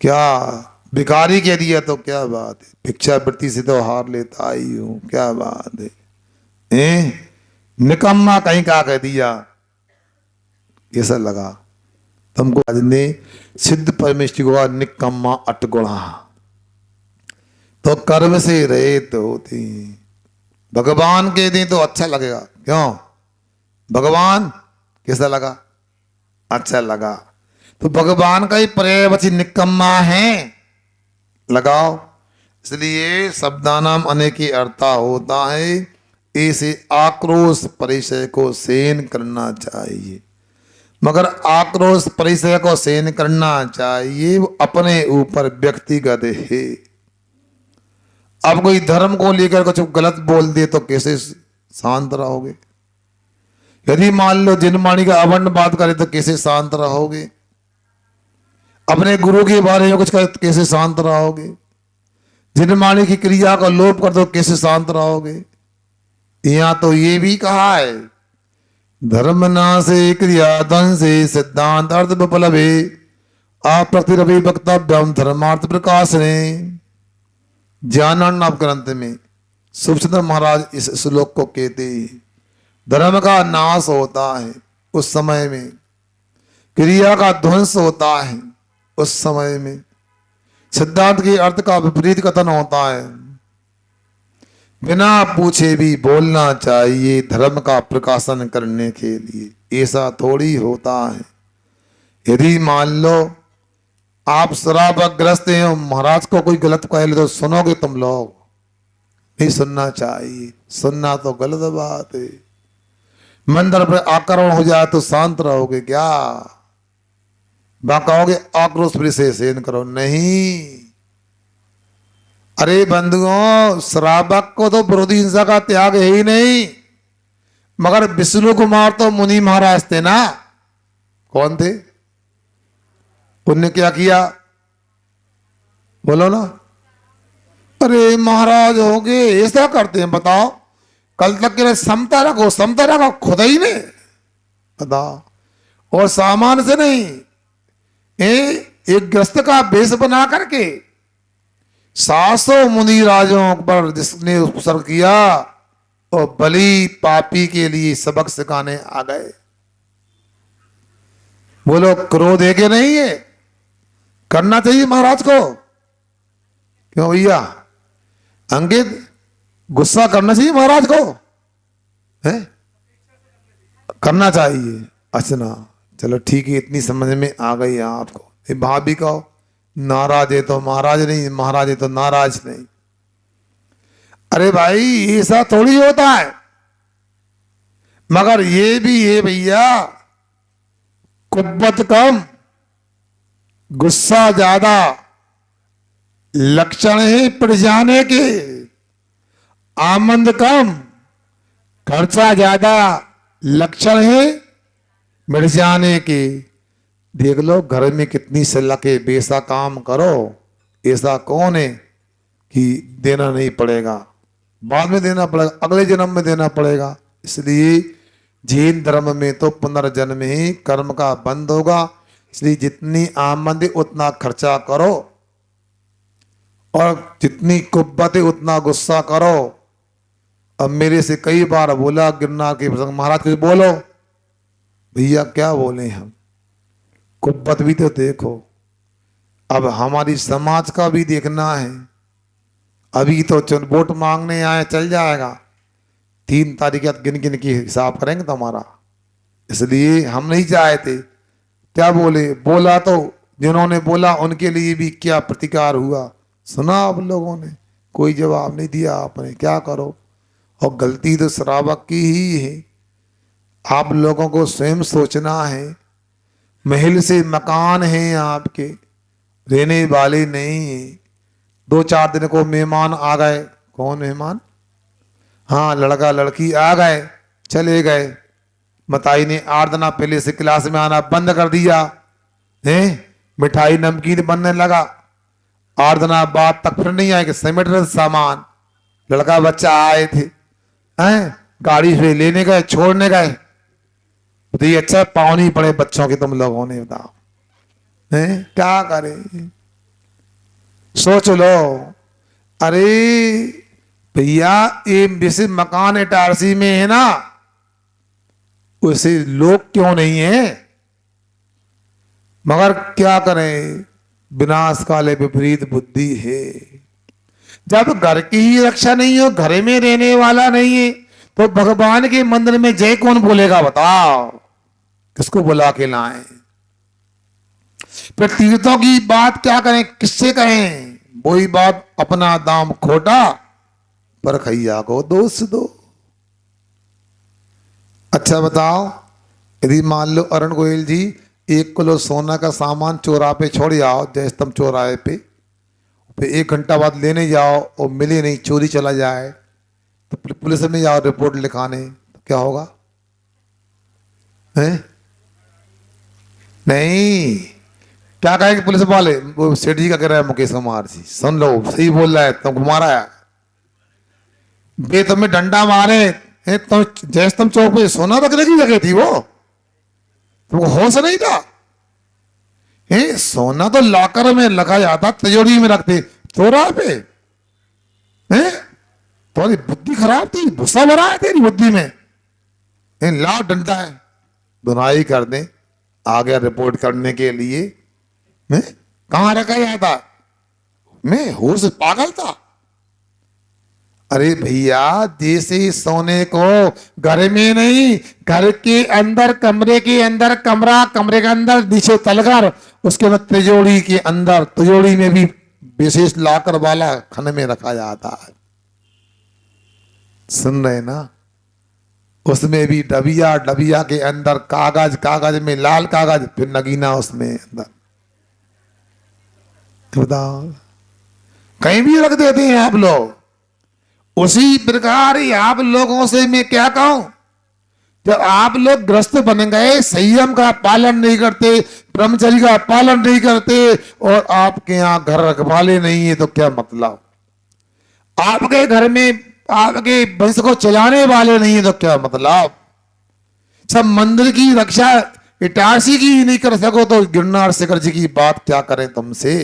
क्या भिखारी कह दिया तो क्या बात है, भिक्षावृत्ति से तो हार लेता ही हूँ, क्या बात है, निकम्मा कहीं का कह दिया, कैसा लगा तुमको? आज ने सिद्ध परमेश्वर को निकम्मा अटगुणा, तो कर्म से रहित होती। भगवान के दें तो अच्छा लगेगा, क्यों? भगवान कैसा लगा? अच्छा लगा। तो भगवान का ही पर्यायवाची निकम्मा है, लगाओ। इसलिए शब्दानाम अनेकी अर्था होता है। ऐसे आक्रोश परिचय को सहन करना चाहिए, मगर आक्रोश परिचय को सहन करना चाहिए वो अपने ऊपर व्यक्तिगत है। अब कोई धर्म को लेकर कुछ गलत बोल दे तो कैसे शांत रहोगे? यदि मान लो जिनवाणी का अवर्ण बात करे तो कैसे शांत रहोगे? अपने गुरु के बारे में कुछ करे तो कैसे शांत रहोगे? जिनवाणी की क्रिया का लोप कर दो कैसे शांत रहोगे? यहां तो ये भी कहा है, धर्म नासे क्रिया ध्वंसे सिद्धांत अर्थ विप्लवे अप्रतिरवि वक्तव्यम धर्मार्थ प्रकाशने। ज्ञानार्णव ग्रंथ में सुखचंद्र महाराज इस श्लोक को कहते हैं, धर्म का नाश होता है उस समय में, क्रिया का ध्वंस होता है उस समय में, सिद्धांत के अर्थ का विपरीत कथन होता है। बिना पूछे भी बोलना चाहिए धर्म का प्रकाशन करने के लिए, ऐसा थोड़ी होता है। यदि मान लो आप शराबग्रस्त हैं, महाराज को कोई गलत कह ले तो सुनोगे तुम लोग? नहीं सुनना चाहिए, सुनना तो गलत बात है। मंदिर पर आक्रमण हो जाए तो शांत रहोगे क्या? कहोगे आक्रोश से सहन करो? नहीं। अरे बंधुओं, श्रावक को तो विरोधी हिंसा का त्याग है ही नहीं, मगर विष्णु कुमार तो मुनि महाराज थे ना। कौन थे? उनने क्या किया? बोलो ना। अरे महाराज हो गए, ऐसा करते हैं? बताओ, कल तक के लिए समता रखो, समता रखो खुदा ही ने, बताओ। और सामान से नहीं, एक ग्रस्त का वेश बना करके 700 मुनि राजों पर जिसने उत्सर्ग किया और बलि पापी के लिए सबक सिखाने आ गए। बोलो क्रोध है कि नहीं है? करना चाहिए महाराज को, क्यों भैया? अंकित, गुस्सा करना चाहिए महाराज को, है? करना चाहिए। अच्छा ना, चलो ठीक है, इतनी समझ में आ गई है आपको। भाभी कहो नाराज है तो महाराज नहीं, महाराज है तो नाराज नहीं। अरे भाई ऐसा थोड़ी होता है, मगर ये भी है भैया, कुब्बत कम गुस्सा ज्यादा लक्षण है पड़ जाने के, आमंद कम खर्चा ज्यादा लक्षण है मिट जाने के। देख लो घर में कितनी सलाह के बेसा काम करो, ऐसा कौन है कि देना नहीं पड़ेगा? बाद में देना पड़ेगा, अगले जन्म में देना पड़ेगा। इसलिए जैन धर्म में तो पुनर्जन्म ही कर्म का बंद होगा। इसलिए जितनी आमदनी उतना खर्चा करो और जितनी कुब्बत है उतना गुस्सा करो। अब मेरे से कई बार बोला गिरनार के प्रसंग, महाराज कुछ बोलो। भैया क्या बोले हम, कुब्बत भी तो देखो। अब हमारी समाज का भी देखना है। अभी तो वोट मांगने आए, चल जाएगा 3 तारीख गिन गिन के हिसाब करेंगे तुम्हारा। इसलिए हम नहीं चाहते। क्या बोले, बोला तो जिन्होंने बोला उनके लिए भी क्या प्रतिकार हुआ सुना आप लोगों ने? कोई जवाब नहीं दिया आपने, क्या करो। और गलती तो श्रावक की ही है। आप लोगों को स्वयं सोचना है। महल से मकान हैं आपके, रहने वाले नहीं है। 2-4 दिन को मेहमान आ गए। कौन मेहमान? हाँ, लड़का लड़की आ गए, चले गए। मताई ने 8 दिन पहले से क्लास में आना बंद कर दिया है। मिठाई नमकीन बनने लगा। 8 दिन बाद तक फिर नहीं आए कि समेट रहे सामान। लड़का बच्चा आए थे, हैं गाड़ी से लेने गए, छोड़ने गए। तो ये अच्छा पावनी पड़े बच्चों के तुम लोगों ने, बताओ हैं क्या करें? सोच लो। अरे भैया ये जैसे मकान इटारसी में है ना, वैसे लोग क्यों नहीं है? मगर क्या करें, विनाश काले विपरीत बुद्धि है। जब घर की ही रक्षा नहीं हो, घर में रहने वाला नहीं है, तो भगवान के मंदिर में जय कौन बोलेगा बताओ, किसको बुला के लाएं। फिर तीर्थों की बात क्या करें, किससे कहें, वही बात, अपना दाम खोटा पर खैया को दोष दो। अच्छा बताओ, यदि मान लो अरुण गोयल जी 1 किलो सोना का सामान चौराहे पे छोड़ आओ, जयस्तंभ चौराहे पे, फिर 1 घंटा बाद लेने जाओ और मिले नहीं, चोरी चला जाए, तो पुलिस में जाओ रिपोर्ट लिखाने, तो क्या होगा? हैं? नहीं, क्या कहेंगे पुलिस वाले, वो सेठ जी का कह रहा है मुकेश कुमार जी, सुन लो सही बोल रहा है, तुम घुमा रहा है, बे तुम्हें डंडा मारे, तुम जयस्तंभ चौक पे सोना रखने की जगह थी वो, तुमको होश नहीं था? सोना तो लॉकर में रखा जाता, तिजोरी में रखते, चौराहे पे? तुम्हारी बुद्धि खराब थी, गुस्सा भरा है तेरी बुद्धि में? ला डंडा है, धुनाई कर दे, आ गया रिपोर्ट करने के लिए। कहां रखा जाता? मैं होश पागल था? अरे भैया, जैसे सोने को घर में नहीं, घर के अंदर, कमरे के अंदर कमरा, कमरे के अंदर नीचे तलगर, उसके बाद तिजोरी के अंदर, तिजोरी में भी विशेष लाकर वाला खन में रखा जाता है। सुन रहे ना? उसमें भी डबिया, डबिया के अंदर कागज, कागज में लाल कागज, फिर नगीना उसमें अंदर। बताओ, कहीं भी रख देते हैं आप लोग। उसी प्रकार ही आप लोगों से मैं क्या कहूं, जब आप लोग ग्रस्त बन गए, संयम का पालन नहीं करते, ब्रह्मचर्य का पालन नहीं करते, और आपके यहां घर रखवाले नहीं है, तो क्या मतलब? आपके घर में आपके वंश को चलाने वाले नहीं है, तो क्या मतलब? सब मंदिर की रक्षा इटारसी की ही नहीं कर सको, तो गिरनार शिखर जी की बात क्या करें तुमसे?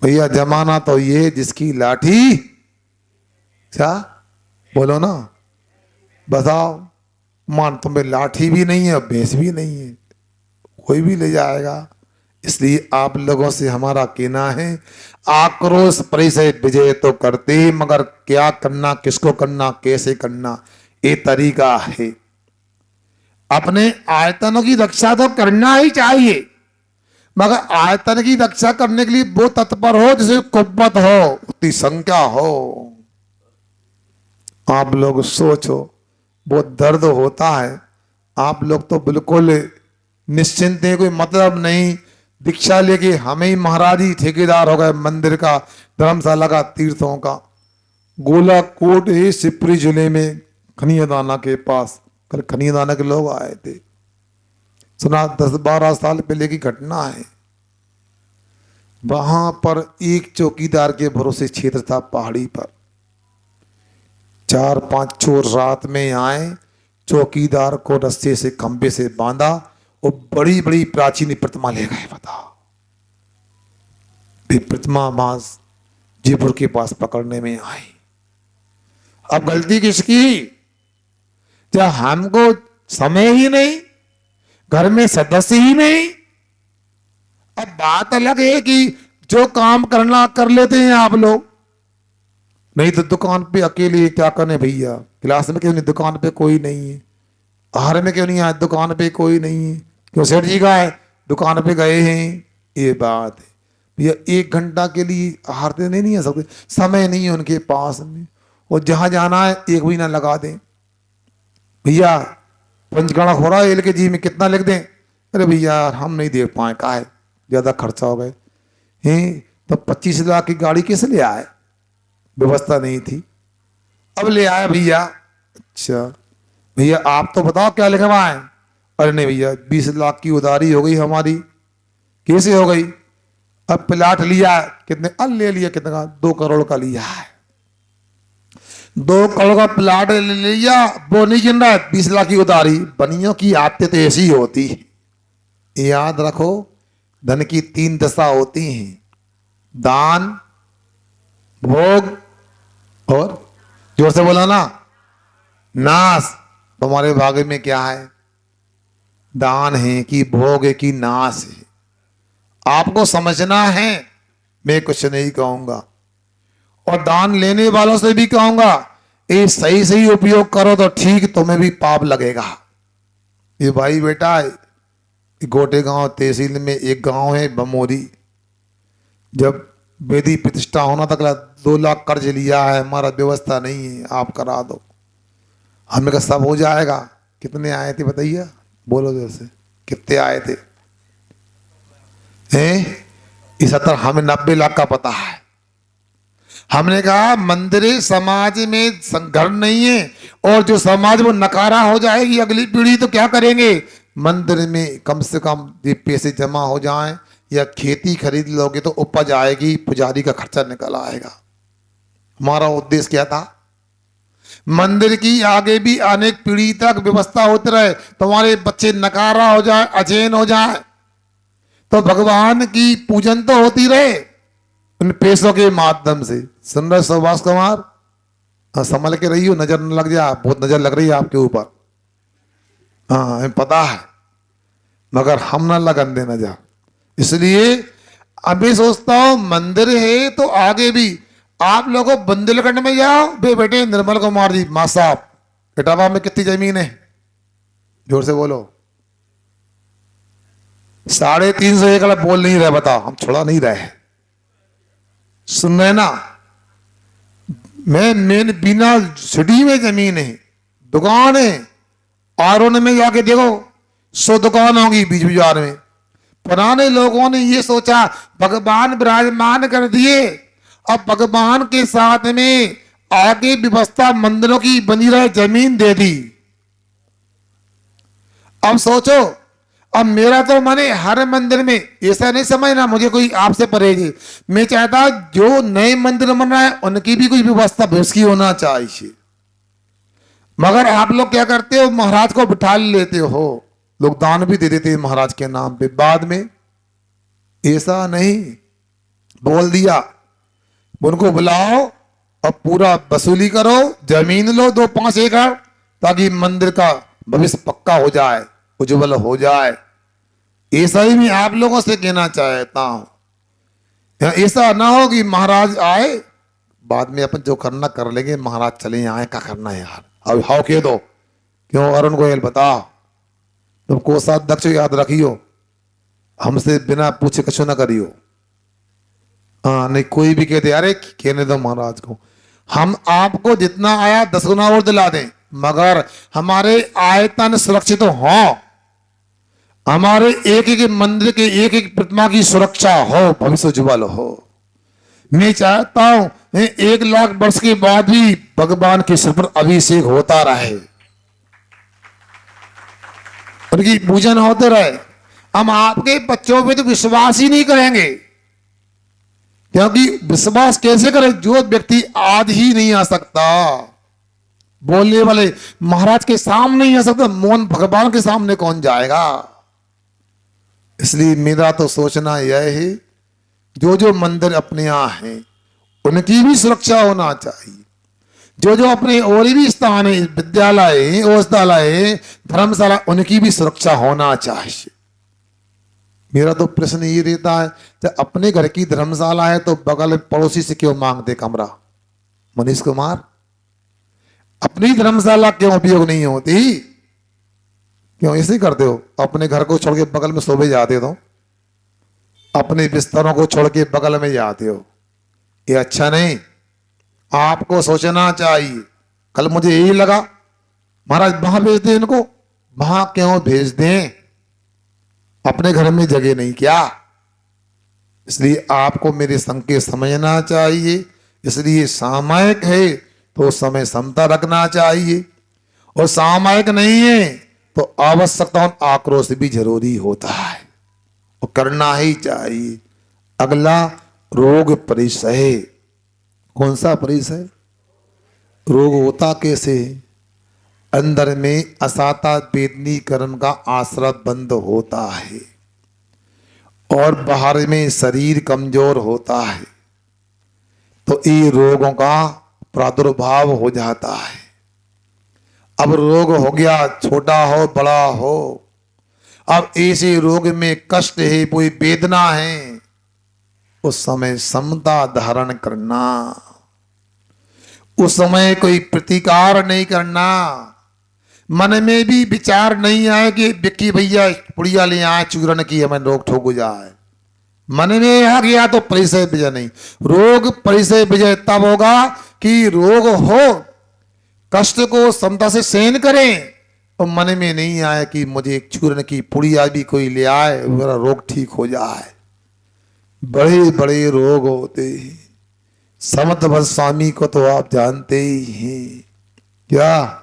भैया जमाना तो ये, जिसकी लाठी, क्या बोलो ना, बताओ, मान तुम्हें लाठी भी नहीं है, भैंस भी नहीं है, कोई भी ले जाएगा। इसलिए आप लोगों से हमारा कहना है, आक्रोश परिचय विजय तो करते ही, मगर क्या करना, किसको करना, कैसे करना, ये तरीका है। अपने आयतनों की रक्षा तो करना ही चाहिए, मगर आयतन की रक्षा करने के लिए वो तत्पर हो जिसे कुव्वत हो, उतनी संख्या हो। आप लोग सोचो, वो दर्द होता है, आप लोग तो बिल्कुल निश्चिंत है, कोई मतलब नहीं, दीक्षा लेके हमें ही महाराज ही ठेकेदार हो गए मंदिर का, धर्मशाला का, तीर्थों का। गोलाकोट है शिवपुरी जिले में, खनियादाना के पास, कल खनियादाना के लोग आए थे, सुना 10-12 साल पहले की घटना है। वहां पर एक चौकीदार के भरोसे क्षेत्र था, पहाड़ी पर 4-5 चोर रात में आए, चौकीदार को रस्से से, खंबे से बांधा और बड़ी बड़ी प्राचीन प्रतिमा ले गए। बताओ, प्रतिमा मास जयपुर के पास पकड़ने में आई। अब गलती किसकी? क्या हमको समय ही नहीं, घर में सदस्य ही नहीं? अब बात अलग है कि जो काम करना कर लेते हैं आप लोग, नहीं तो दुकान पे अकेले क्या करने भैया, क्लास में क्यों नहीं, दुकान पे कोई नहीं है, आहार में क्यों नहीं आए, दुकान पे कोई नहीं है, क्यों सेठ जी का है, दुकान पे गए हैं। ये बात है भैया, 1 घंटा के लिए आहार देने नहीं आ सकते, समय नहीं है उनके पास में, और जहां जाना है 1 महीना लगा दें। भैया पंचगणक हो रहा है LKG में, कितना लिख दें? अरे भैया हम नहीं दे पाए, का है ज्यादा खर्चा हो गए हैं, तो 25 लाख की गाड़ी कैसे ले आए, व्यवस्था नहीं थी, अब ले आया भैया। अच्छा भैया आप तो बताओ क्या लिखवाएं? अरे नहीं भैया 20 लाख की उधारी हो गई हमारी। कैसे हो गई? अब प्लाट लिया, कितने ले लिया, कितने का? 2 करोड़ का लिया है, 2 करोड़ का प्लाट ले लिया, वो नहीं गिन रहा है, 20 लाख की उधारी। बनियों की आदतें तो ऐसी होती है, याद रखो, धन की 3 दशा होती हैं, दान, भोग और जोर से बोला ना, नाश। तुम्हारे भाग्य में क्या है? दान है कि भोग है कि नाश है, आपको समझना है। मैं कुछ नहीं कहूंगा और दान लेने वालों से भी कहूंगा, ये सही सही उपयोग करो तो ठीक, तुम्हें भी पाप लगेगा। ये भाई बेटा, गोटे गांव तहसील में एक गांव है बमोरी, जब वेदी प्रतिष्ठा होना तक 2 लाख कर्ज लिया है, हमारा व्यवस्था नहीं है, आप करा दो। हमने कहा सब हो जाएगा। कितने आए थे बताइए, बोलो जोर से, कितने आए थे? हैं? इस 70, हमें 90 लाख का पता है। हमने कहा मंदिर समाज में घर नहीं है, और जो समाज वो नकारा हो जाएगी अगली पीढ़ी तो क्या करेंगे? मंदिर में कम से कम ये पैसे जमा हो जाएं, या खेती खरीद लोगे तो उपज आएगी, पुजारी का खर्चा निकल आएगा। हमारा उद्देश्य क्या था? मंदिर की आगे भी अनेक पीढ़ी तक व्यवस्था होती रहे, तुम्हारे बच्चे नकारा हो जाए, अचेन हो जाए, तो भगवान की पूजन तो होती रहे उन पैसों के माध्यम से। सुन रहे सुभाष कुमार? हाँ, संभल के रही हो, नजर न लग जाए, बहुत नजर लग रही है आपके ऊपर। हाँ, हमें पता है, मगर हम ना लगन दे नजर। इसलिए अभी सोचता हूं मंदिर है तो आगे भी आप लोगों बुंदेलखंड में जाओ, बेटे निर्मल कुमार जी मां साहब, इटावा में कितनी जमीन है? जोर से बोलो। 350 एकड़ बोल नहीं रहे, बताओ, हम छोड़ा नहीं रहे, सुन रहे ना? मैं बिना सिटी में जमीन है, दुकान है, आरोन में जाके देखो 100 दुकान होगी बीच बाजार में। पुराने लोगों ने ये सोचा भगवान विराजमान कर दिए, अब भगवान के साथ में आगे व्यवस्था मंदिरों की बनी रहे, जमीन दे दी। अब सोचो, अब मेरा तो माने हर मंदिर में, ऐसा नहीं समझना मुझे कोई आपसे परहेज, मैं चाहता जो नए मंदिर बन रहा है उनकी भी कोई व्यवस्था उसकी होना चाहिए। मगर आप लोग क्या करते हो, महाराज को बिठा लेते हो, लोग दान भी दे देते हैं महाराज के नाम पे बाद में। ऐसा नहीं, बोल दिया उनको बुलाओ और पूरा वसूली करो, जमीन लो 2-5 एकड़, ताकि मंदिर का भविष्य पक्का हो जाए, उज्जवल हो जाए। ऐसा ही मैं आप लोगों से कहना चाहता हूं। ऐसा ना हो कि महाराज आए बाद में अपन जो करना कर लेंगे, महाराज चले आए, क्या करना है यार, अब हाउ कह दो। क्यों अरुण गोयल बता, तुम कोषाध्यक्ष याद रखियो, हमसे बिना पूछे कछु ना करियो। हाँ, नहीं कोई भी कहते अरे कहने दो महाराज को, हम आपको जितना आया 10 गुना और दिला दें, मगर हमारे आयतन सुरक्षित हो, हमारे एक एक मंदिर के एक एक प्रतिमा की सुरक्षा हो, भविष्य उज्जवल हो। मैं चाहता हूं 1 लाख वर्ष के बाद भी भगवान के सिर पर अभिषेक होता रहे, उनकी पूजन होते रहे। हम आपके बच्चों पे तो विश्वास ही नहीं करेंगे, क्योंकि विश्वास कैसे करें जो व्यक्ति आज ही नहीं आ सकता, बोलने वाले महाराज के सामने नहीं आ सकता, मोहन भगवान के सामने कौन जाएगा? इसलिए मेरा तो सोचना यह है जो जो मंदिर अपने यहाँ हैं उनकी भी सुरक्षा होना चाहिए, जो जो अपने और भी स्थान है, विद्यालय, औषधालय, धर्मशाला, उनकी भी सुरक्षा होना चाहिए। मेरा तो प्रश्न ये रहता है, जब अपने घर की धर्मशाला है तो बगल पड़ोसी से क्यों मांगते कमरा? मनीष कुमार, अपनी धर्मशाला क्यों उपयोग नहीं होती? क्यों ऐसे करते हो? अपने घर को छोड़ के बगल में सोवे जाते हो, अपने बिस्तरों को छोड़ के बगल में जाते हो, ये अच्छा नहीं। आपको सोचना चाहिए। कल मुझे यही लगा, महाराज वहां भेज दें इनको, वहां क्यों भेज दें? अपने घर में जगह नहीं क्या? इसलिए आपको मेरे संकेत समझना चाहिए। इसलिए सामायिक है तो समय समता रखना चाहिए, और सामायिक नहीं है तो आवश्यकता आक्रोश भी जरूरी होता है, और करना ही चाहिए। अगला रोग परिसय। कौन सा परिसय? रोग होता कैसे? अंदर में असाता वेदनी कर्म का आश्रय बंद होता है, और बाहर में शरीर कमजोर होता है, तो ये रोगों का प्रादुर्भाव हो जाता है। अब रोग हो गया, छोटा हो बड़ा हो, अब ऐसे रोग में कष्ट है, कोई वेदना है, उस समय समता धारण करना, उस समय कोई प्रतिकार नहीं करना। मन में भी विचार नहीं आए कि विक्की भैया पुड़िया ले आए चूरण की हमें रोक ठोक हो जाए। मन में आ गया तो परिचय विजय नहीं। रोग परिचय विजय तब होगा कि रोग हो, कष्ट को समता से सहन करें और मन में नहीं आए कि मुझे एक चूर्ण की पुड़िया भी कोई ले आए, मेरा रोग ठीक हो जाए। बड़े बड़े रोग होते हैं। समत भट्ट स्वामी को तो आप जानते ही हैं, क्या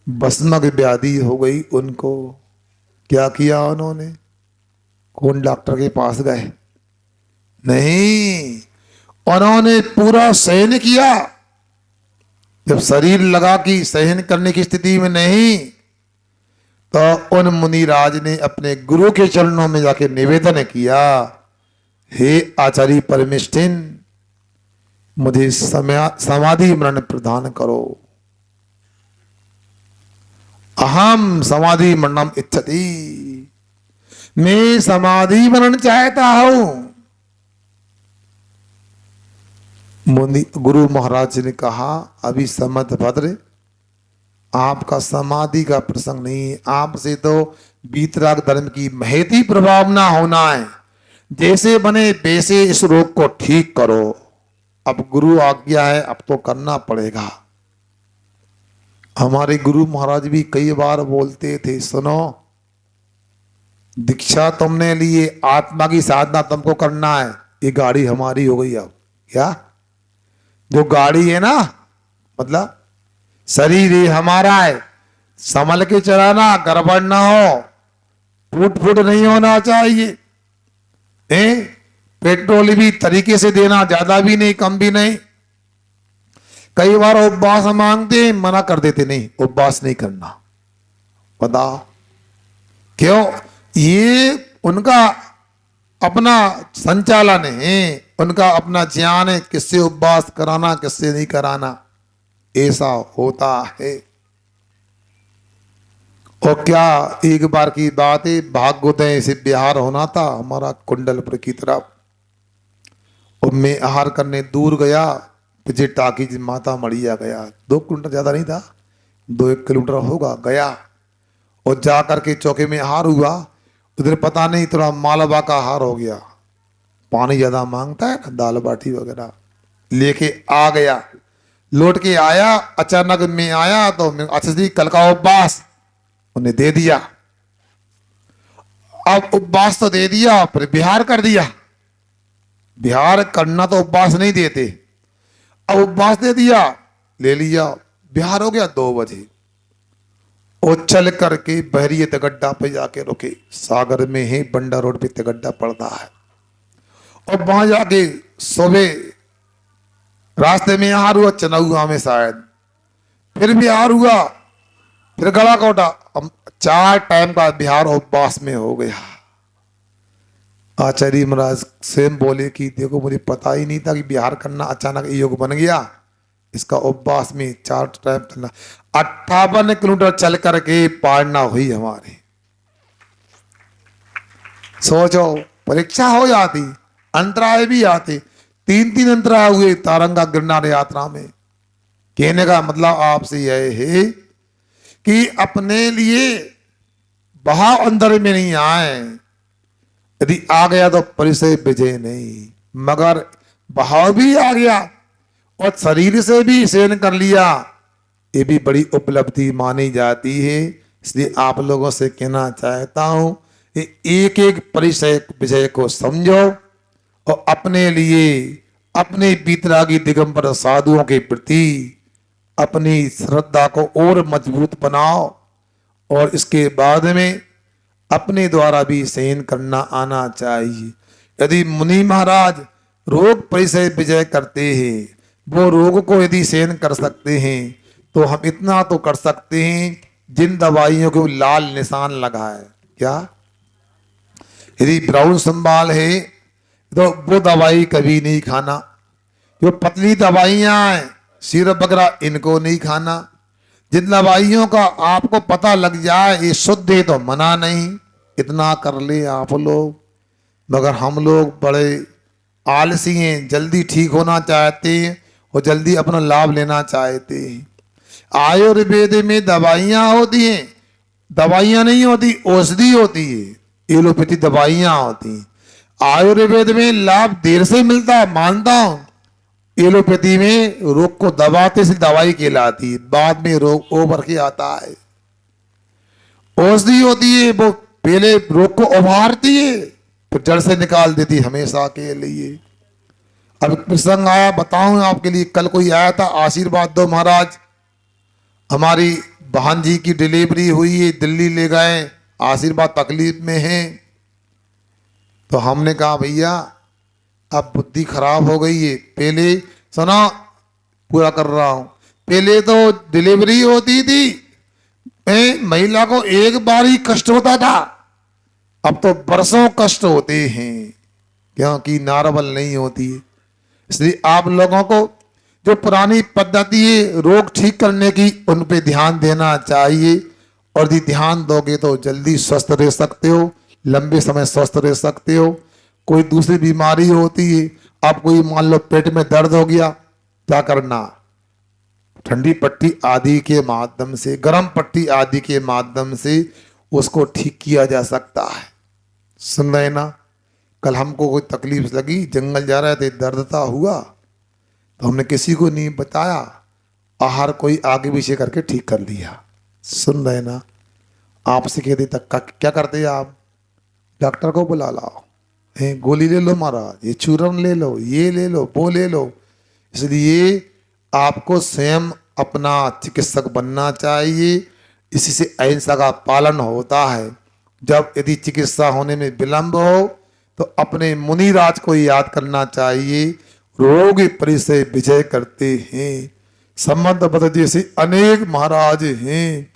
भस्मक व्याधि हो गई उनको। क्या किया उन्होंने? कौन डॉक्टर के पास गए? नहीं, उन्होंने पूरा सहन किया। जब शरीर लगा कि सहन करने की स्थिति में नहीं, तो उन मुनिराज ने अपने गुरु के चरणों में जाके निवेदन किया, हे आचार्य परमेष्ठिन, मुझे समाधि मरण प्रदान करो। अहम समाधि मरणम इच्छति, मैं समाधि मरण चाहता हूं। मुनि गुरु महाराज ने कहा, अभी समत भद्र, आपका समाधि का प्रसंग नहीं है, आपसे तो वीतराग धर्म की महती प्रभावना होना है। जैसे बने वैसे इस रोग को ठीक करो। अब गुरु आज्ञा है, अब तो करना पड़ेगा। हमारे गुरु महाराज भी कई बार बोलते थे, सुनो, दीक्षा तुमने लिए, आत्मा की साधना तुमको करना है। ये गाड़ी हमारी हो गई। अब क्या, जो गाड़ी है ना, मतलब शरीर ये हमारा है, संभल के चलाना, गड़बड़ ना हो, फूट फूट नहीं होना चाहिए। पेट्रोल भी तरीके से देना, ज्यादा भी नहीं कम भी नहीं। कई बार उपवास मांगते, मना कर देते, नहीं उपवास नहीं करना। बताओ क्यों? ये उनका अपना संचालन है, उनका अपना ज्ञान है, किससे उपवास कराना किससे नहीं कराना, ऐसा होता है। और क्या एक बार की बात है, भाग्योदय से बिहार होना था हमारा कुंडलपुर की तरफ, और मैं आहार करने दूर गया, पीछे टाकी माता मड़िया गया। 2 किलोमीटर ज्यादा नहीं था, 2-1 किलोमीटर होगा। गया और जा करके चौके में आहार हुआ। उधर पता नहीं थोड़ा मालवा का आहार हो गया, पानी ज्यादा मांगता है ना, दाल बाटी वगैरह लेके आ गया। लौट के आया, अचानक में आया तो अच्छा जी कल का उपवास उन्हें दे दिया। अब उपवास तो दे दिया, फिर बिहार कर दिया। बिहार करना तो उपवास नहीं देते, अब उपवास दे दिया, ले लिया। बिहार हो गया 2 बजे, और चल करके बहरिए तगड्डा पे जाके रुके। सागर में ही बंडा रोड पे तगड्डा पड़ता है, और वहां जाके सुबह रास्ते में आहार हुआ, चनौआ में शायद, फिर बिहार हुआ, फिर गला कोटा। 4 टाइम का बिहार उपवास में हो गया। आचार्य महाराज स्वयं बोले कि देखो, मुझे पता ही नहीं था कि बिहार करना अचानक योग बन गया। इसका उपवास में 4 टाइम चलना, 58 किलोमीटर चल करके पारना हुई हमारी। सोचो, परीक्षा हो जाती, अंतराय भी आते। 3 अंतराय हुए तारंगा गिरनार यात्रा में। कहने का मतलब आपसे यह है कि अपने लिए बहाव अंदर में नहीं आए। यदि आ गया तो परिचय विजय नहीं, मगर बहाव भी आ गया और शरीर से भी सहन कर लिया, ये भी बड़ी उपलब्धि मानी जाती है। इसलिए आप लोगों से कहना चाहता हूं, एक एक परिचय विजय को समझो और अपने लिए, अपने बीतरागी दिगंबर साधुओं के प्रति अपनी श्रद्धा को और मजबूत बनाओ, और इसके बाद में अपने द्वारा भी सहन करना आना चाहिए। यदि मुनि महाराज रोग परिचय विजय करते हैं, वो रोग को यदि सहन कर सकते हैं, तो हम इतना तो कर सकते हैं, जिन दवाइयों को लाल निशान लगा है। क्या? यदि ब्राउन संभाल है तो वो दवाई कभी नहीं खाना। जो पतली दवाइयां हैं, सिरप वगैरह, इनको नहीं खाना। जिन दवाइयों का आपको पता लग जाए ये शुद्ध है तो मना नहीं, इतना कर ले आप लोग, मगर हम लोग बड़े आलसी हैं, जल्दी ठीक होना चाहते हैं और जल्दी अपना लाभ लेना चाहते हैं। आयुर्वेद में दवाइयाँ होती हैं, दवाइयाँ नहीं होती, औषधि होती है। एलोपैथी दवाइयाँ होती हैं। आयुर्वेद में लाभ देर से मिलता है, मानता हूं। एलोपैथी में रोग को दबाते से दवाई कहलाती है, बाद में रोग उभर के आता है। औषधि होती है, वो पहले रोग को उभारती है, फिर जड़ से निकाल देती है हमेशा के लिए। अब प्रसंग आया, बताऊं आपके लिए। कल कोई आया था, आशीर्वाद दो महाराज, हमारी बहन जी की डिलीवरी हुई है, दिल्ली ले गए, आशीर्वाद तकलीफ में है। तो हमने कहा भैया अब बुद्धि खराब हो गई है। पहले सुना, पूरा कर रहा हूं, पहले तो डिलीवरी होती थी, महिला को एक बार ही कष्ट होता था, अब तो बरसों कष्ट होते हैं, क्योंकि नारवल नहीं होती है। इसलिए आप लोगों को जो पुरानी पद्धति है रोग ठीक करने की, उन पे ध्यान देना चाहिए। और यदि ध्यान दोगे तो जल्दी स्वस्थ रह सकते हो, लंबे समय स्वस्थ रह सकते हो। कोई दूसरी बीमारी होती है, आप कोई मान लो पेट में दर्द हो गया, क्या करना, ठंडी पट्टी आदि के माध्यम से, गर्म पट्टी आदि के माध्यम से उसको ठीक किया जा सकता है। सुन रहे ना, कल हमको कोई तकलीफ लगी, जंगल जा रहे थे, दर्द था हुआ, तो हमने किसी को नहीं बताया, आहार कोई आगे पीछे करके ठीक कर लिया। सुन रहे ना, आपसे कहते तक क्या करते आप, डॉक्टर को बुला लाओ, गोली ले लो महाराज, ये चूरन ले लो, ये ले लो, वो ले लो। इसलिए आपको स्वयं अपना चिकित्सक बनना चाहिए। इसी से अहिंसा का पालन होता है। जब यदि चिकित्सा होने में विलंब हो तो अपने मुनिराज को याद करना चाहिए, रोग परिसय विजय करते हैं। संबंधबद्ध जैसे अनेक महाराज हैं।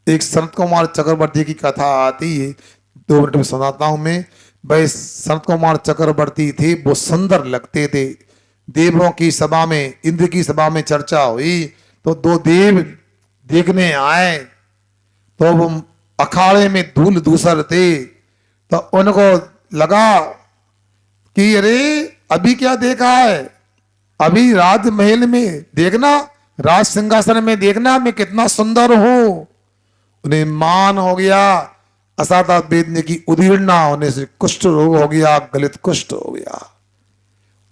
एक संत कुमार चक्रवर्ती की कथा आती है, 2 मिनट में सुनाता हूं मैं। भाई संत कुमार चक्रवर्ती थे, वो सुंदर लगते थे। देवों की सभा में, इंद्र की सभा में चर्चा हुई तो 2 देव देखने आए, तो वो अखाड़े में धूल दूसर थे, तो उनको लगा कि अरे अभी क्या देखा है, अभी राजमहल में देखना, राज सिंहासन में देखना मैं कितना सुंदर हूं। उन्हें मान हो गया, असाता वेदने की उदीर्णा होने से कुष्ठ रोग हो गया, गलित कुष्ठ हो गया।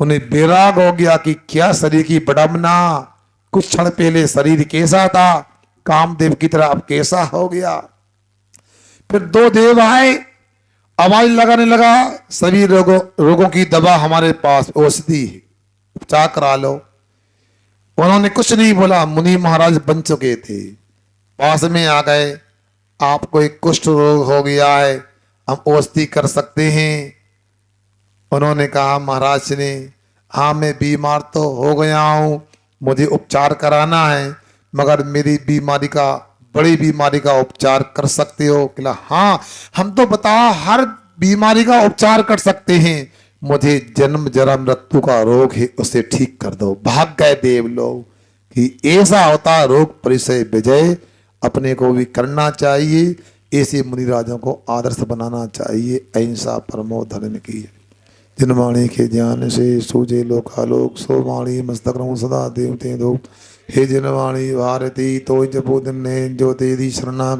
उन्हें वैराग हो गया कि क्या शरीर की बड़मना, कुछ क्षण पहले शरीर कैसा था, कामदेव की तरह अब कैसा हो गया। फिर 2 देव आए, आवाज लगाने लगा, सभी रोगों की दवा हमारे पास, औषधि, उपचार करा लो। उन्होंने कुछ नहीं बोला, मुनि महाराज बन चुके थे, पास में आ गए, आपको एक कुष्ठ रोग हो गया है, हम औषधि कर सकते हैं। उन्होंने कहा महाराज ने, हाँ मैं बीमार तो हो गया हूं, मुझे उपचार कराना है, मगर मेरी बीमारी का, बड़ी बीमारी का उपचार कर सकते हो? बोला हाँ, हम तो बताओ हर बीमारी का उपचार कर सकते हैं, मुझे जन्म जरा मृत्यु का रोग है, उसे ठीक कर दो। भाग गए देव लोग कि ऐसा होता रोग परिसय विजय, अपने को भी करना चाहिए। ऐसे मुनिराजों को आदर्श बनाना चाहिए। अहिंसा परमो धर्म की। जिन वाणी के ज्ञान से सूझे लोकालोक, सो वाणी मस्तक रहूं सदा देवते दो। हे जिन वाणी भारती तो जपो दिन जो तेरी शरणा गए।